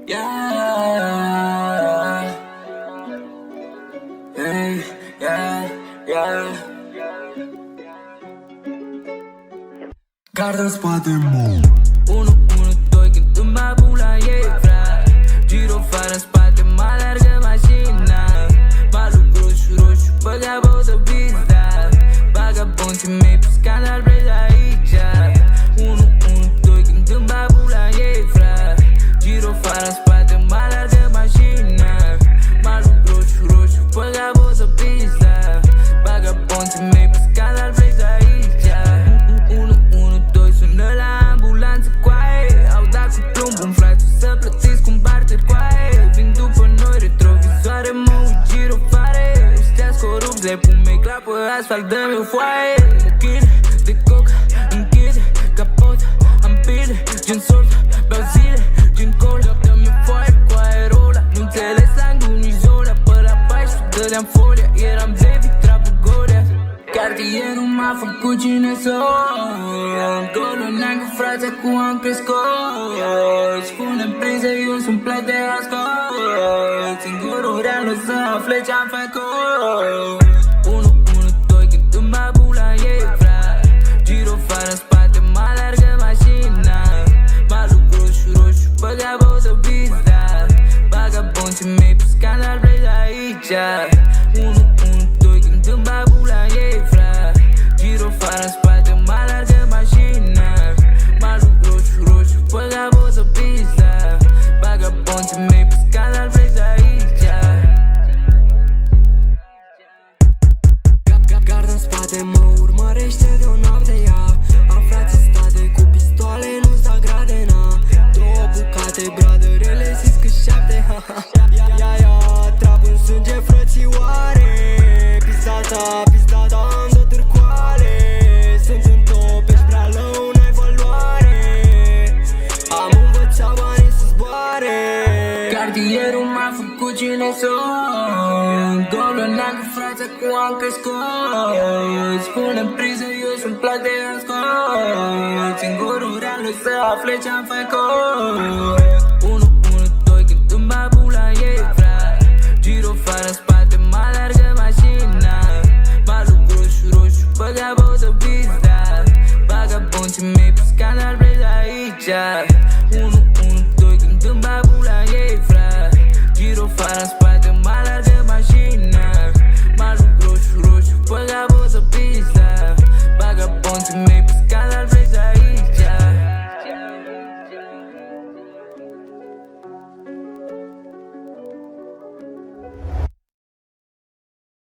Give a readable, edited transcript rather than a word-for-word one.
Yeah, hey, yeah. Gardă în spate, mă 1, 2, când îmi bag la ei, frate. Giro fără în spate, mă alergă mașina. Malul roșu, băga-botă pizda. Vagabonții mei pe scandal vrei de aici. 1, 2, când îmi bag la ei, frate. Giro fără în spate, mă alergă mașina. Malul roșu, băga-botă pizda. Vagabonții mei pe scandal vrei de aici. 1, 2, sună la ambulanță cu aie. Au dat cu plumbul, frate, să plătiți cu un barter cu aie. Vin după noi retrovizoare, mă uit girofare. Ăștia-s corupți, le pun make-up pe asfalt, dă-mi o foaie. Muchile de coca, închide capotă, am pile, gin sort, beau zile, gin cola. Dă-mi o foaie cu aerola, nu înțeles sangul nici zola. Pe la 14 dădeam folia, eram David, trapă Golia. Cartierul m-a făcut cine sunt. Acolo neagă frate cu am crescut. Spune-mi prinze, eu sunt plec de ascult. Singurul real o să afle ce-am făcut. 1, 2, când îmi bag la ei, frate. Giro fără în spate, mă alergă mașina. Malul roșu, băga-botă pizda. Vagabonții mei pe scandal vrei de aici. 1, 2, când îmi bag la ei, frate. Giro fără în spate, mă alergă mașina. Malul roșu, băga-botă pizda. Vagabonții mei pe scandal vrei de aici. Gardă în spate, mă urmărește de o noapte ea. Am frații state cu pistoale, nu-ți da gradena. 2 bucate, bradărele, zis că 7. Ia, trap în sânge, frățioare. Pistata, am dă târcoale. Sunt în top, ești prea low, n-ai valoare. Am învățat banii să zboare. Cartierul m-a făcut cine sunt. Golo neagă frate cu am crescut. Spune-mi priză, eu sunt plac de ascult. Singurul real o să afle ce-am făcut.